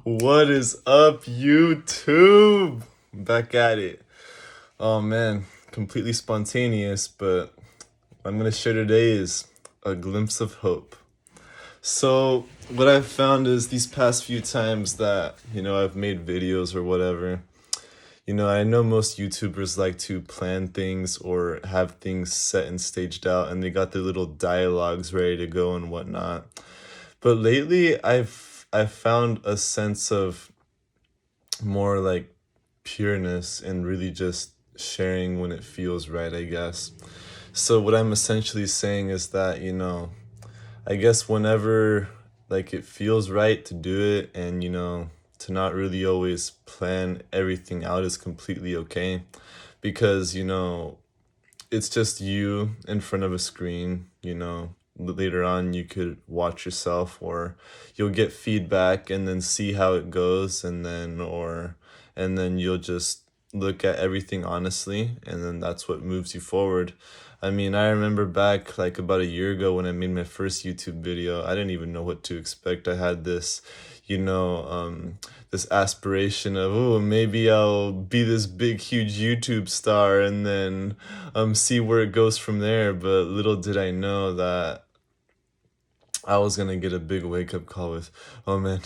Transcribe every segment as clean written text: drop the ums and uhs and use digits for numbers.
What is up, YouTube? Back at it. Oh man, completely spontaneous, but what I'm gonna share today is a glimpse of hope. So, what I've found is these past few times that, I've made videos or whatever, I know most YouTubers like to plan things or have things set and staged out and they got their little dialogues ready to go and whatnot. But lately I've found a sense of more like pureness and really just sharing when it feels right, I guess. So what I'm essentially saying is that, I guess whenever like it feels right to do it and to not really always plan everything out is completely okay because it's just you in front of a screen, later on you could watch yourself or you'll get feedback and then see how it goes and then you'll just look at everything honestly and then that's what moves you forward. I mean, I remember back like about a year ago when I made my first YouTube video, I didn't even know what to expect. I had this, you know, um, this aspiration of, oh, maybe I'll be this big, huge YouTube star and then see where it goes from there. But little did I know that I was gonna get a big wake up call with, oh man,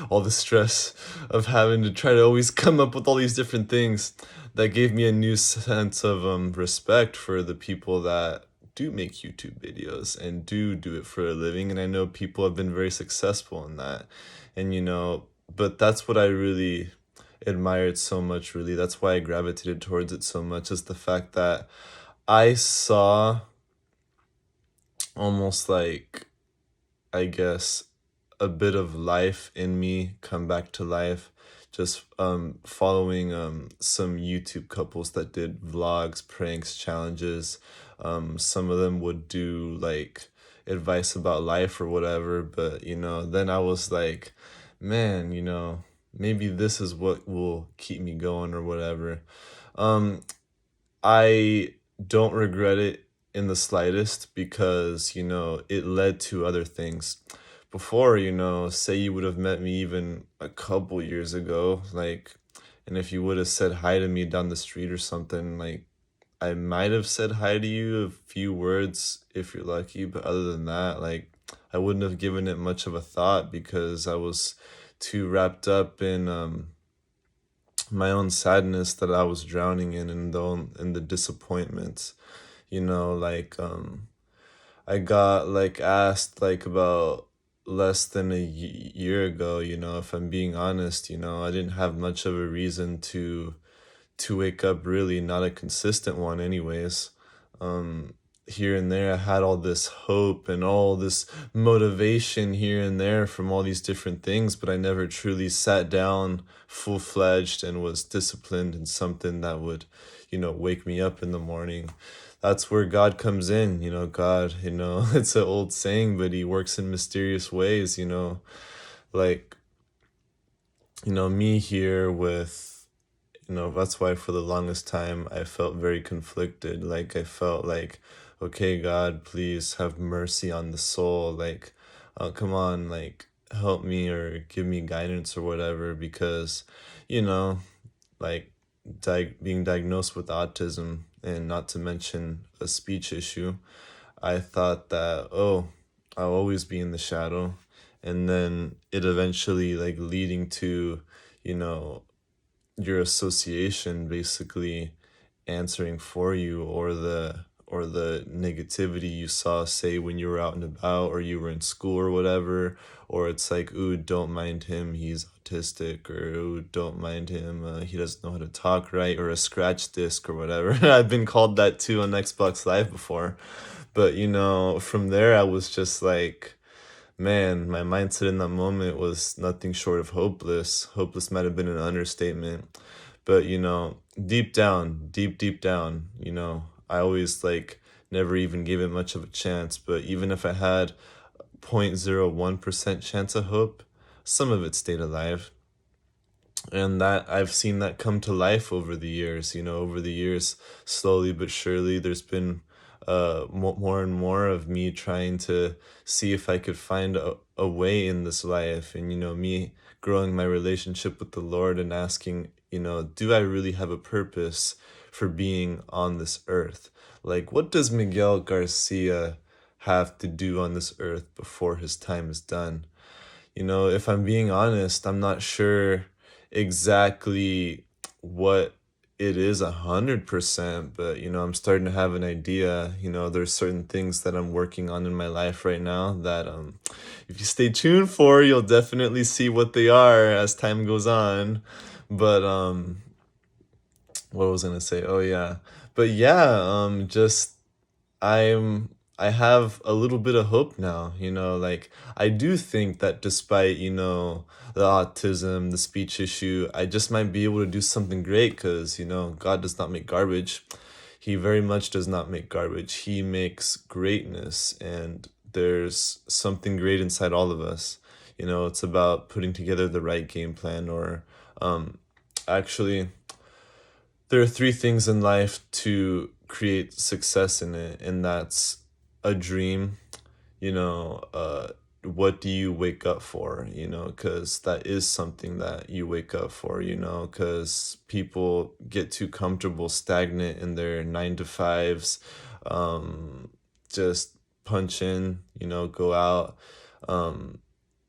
all the stress of having to try to always come up with all these different things. That gave me a new sense of respect for the people that do make YouTube videos and do it for a living. And I know people have been very successful in that. And but that's what I really admired so much, really. That's why I gravitated towards it so much, is the fact that I saw almost like, I guess, a bit of life in me come back to life just following some YouTube couples that did vlogs, pranks, challenges. Some of them would do like advice about life or whatever, but then I was like, man, maybe this is what will keep me going or whatever. Um, I don't regret it in the slightest because, it led to other things. Before, say you would have met me even a couple years ago, like, and if you would have said hi to me down the street or something, like, I might have said hi to you a few words if you're lucky, but other than that, like, I wouldn't have given it much of a thought because I was too wrapped up in my own sadness that I was drowning in the disappointments. Like I got like asked like about less than a year ago, if I'm being honest, I didn't have much of a reason to wake up, really, not a consistent one anyways. Um Here and there I had all this hope and all this motivation here and there from all these different things, but I never truly sat down full-fledged and was disciplined in something that would, wake me up in the morning. That's where God comes in, God, it's an old saying, but he works in mysterious ways, like, me here with, that's why for the longest time I felt very conflicted. Like, I felt like, okay, God, please have mercy on the soul. Like, come on, like, help me or give me guidance or whatever, because, you know, like, being diagnosed with autism and not to mention a speech issue, I thought that, oh, I'll always be in the shadow. And then it eventually, like, leading to, you know, your association basically answering for you, or the negativity you saw, say when you were out and about or you were in school or whatever, or it's like, ooh, don't mind him, he's autistic, or ooh, don't mind him, he doesn't know how to talk right, or a scratch disc or whatever. I've been called that too on Xbox Live before. But from there I was just like, man, my mindset in that moment was nothing short of hopeless. Hopeless might have been an understatement. But, deep down, deep down, I always like never even gave it much of a chance. But even if I had 0.01% chance of hope, some of it stayed alive. And that I've seen that come to life over the years, slowly but surely. There's been more and more of me trying to see if I could find a way in this life, and me growing my relationship with the Lord and asking, do I really have a purpose for being on this earth? Like, what does Miguel Garcia have to do on this earth before his time is done? If I'm being honest, I'm not sure exactly what it is 100%, but I'm starting to have an idea. There's certain things that I'm working on in my life right now that if you stay tuned for, you'll definitely see what they are as time goes on. But what was I gonna say? Oh yeah. But yeah, just I have a little bit of hope now, like I do think that despite, the autism, the speech issue, I just might be able to do something great because, God does not make garbage. He very much does not make garbage. He makes greatness, and there's something great inside all of us. It's about putting together the right game plan, or actually there are three things in life to create success in it, and that's a dream, what do you wake up for, because that is something that you wake up for, because people get too comfortable, stagnant in their 9 to 5s, just punch in, go out.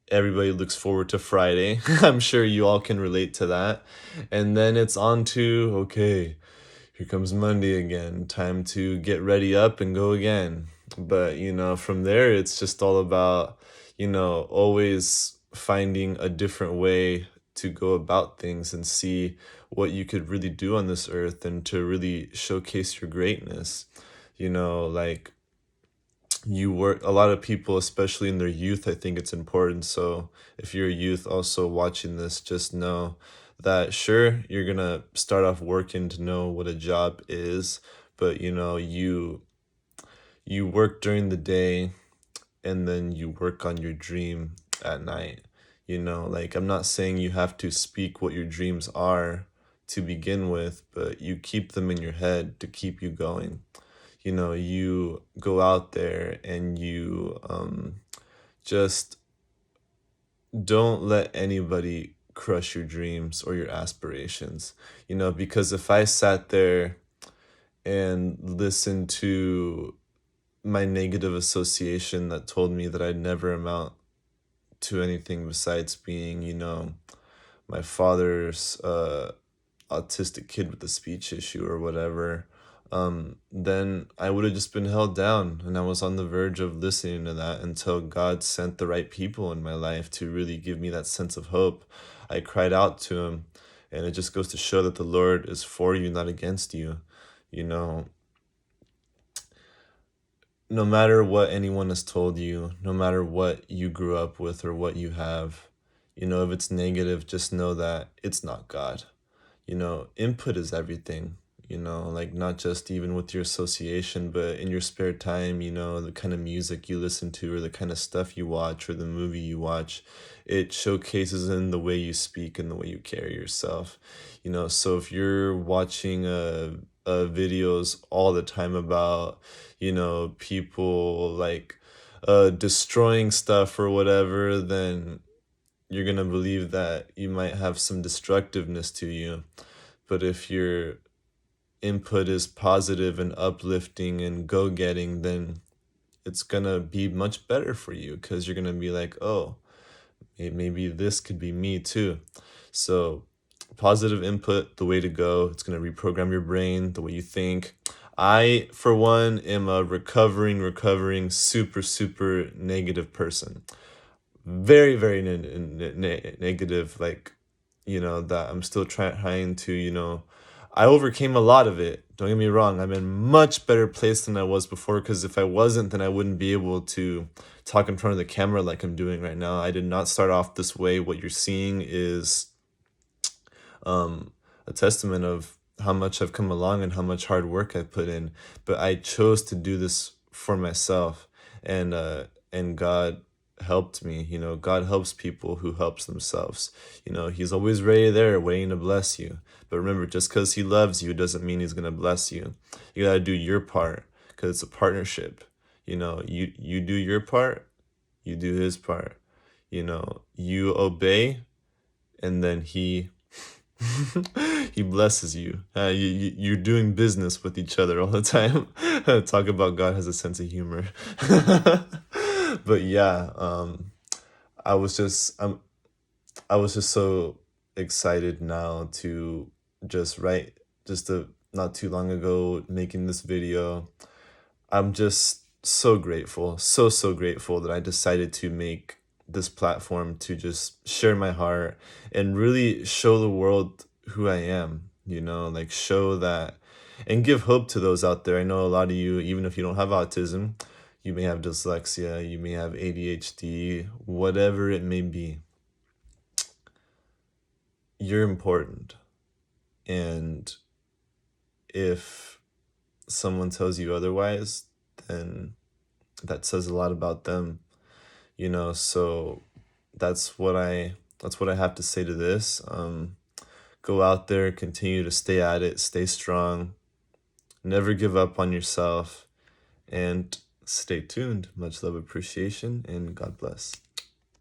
Everybody looks forward to Friday. I'm sure you all can relate to that. And then it's on to, okay, here comes Monday again. Time to get ready up and go again. But, from there, it's just all about, always finding a different way to go about things and see what you could really do on this earth and to really showcase your greatness. Like, a lot of people, especially in their youth, I think it's important. So if you're a youth also watching this, just know that sure, you're gonna start off working to know what a job is, but you work during the day and then you work on your dream at night. Like, I'm not saying you have to speak what your dreams are to begin with, but you keep them in your head to keep you going. You go out there and you just don't let anybody crush your dreams or your aspirations. Because if I sat there and listened to my negative association that told me that I'd never amount to anything besides being, my father's autistic kid with a speech issue or whatever, then I would have just been held down. And I was on the verge of listening to that until God sent the right people in my life to really give me that sense of hope. I cried out to him, and it just goes to show that the Lord is for you, not against you. You know, no matter what anyone has told you, no matter what you grew up with or what you have, if it's negative, just know that it's not God. Input is everything, like not just even with your association, but in your spare time, the kind of music you listen to or the kind of stuff you watch or the movie you watch, it showcases in the way you speak and the way you carry yourself. So if you're watching videos all the time about, people like destroying stuff or whatever, then you're gonna believe that you might have some destructiveness to you. But if your input is positive and uplifting and go-getting, then it's gonna be much better for you because you're gonna be like, oh, maybe this could be me too. So positive input, the way to go. It's gonna reprogram your brain, the way you think. I, for one, am a recovering, super, super negative person. Very, very negative, like, that I'm still trying to, I overcame a lot of it. Don't get me wrong. I'm in much better place than I was before, because if I wasn't, then I wouldn't be able to talk in front of the camera like I'm doing right now. I did not start off this way. What you're seeing is a testament of how much I've come along and how much hard work I've put in. But I chose to do this for myself, and God helped me. God helps people who helps themselves. He's always ready there waiting to bless you. But remember, just because he loves you doesn't mean he's going to bless you. You got to do your part, because it's a partnership. You know, you do your part, you do his part. You know, you obey, and then he he blesses you. You're doing business with each other all the time. Talk about God has a sense of humor. But yeah, I was just I was just so excited now to just write just not too long ago making this video. I'm just so grateful, so grateful that I decided to make this platform to just share my heart and really show the world who I am, you know, like show that and give hope to those out there. I know a lot of you, even if you don't have autism, you may have dyslexia, you may have ADHD, whatever it may be. You're important. And if someone tells you otherwise, then that says a lot about them, you know. So that's what I have to say to this. Go out there, continue to stay at it, stay strong, never give up on yourself, and stay tuned. Much love, appreciation, and God bless.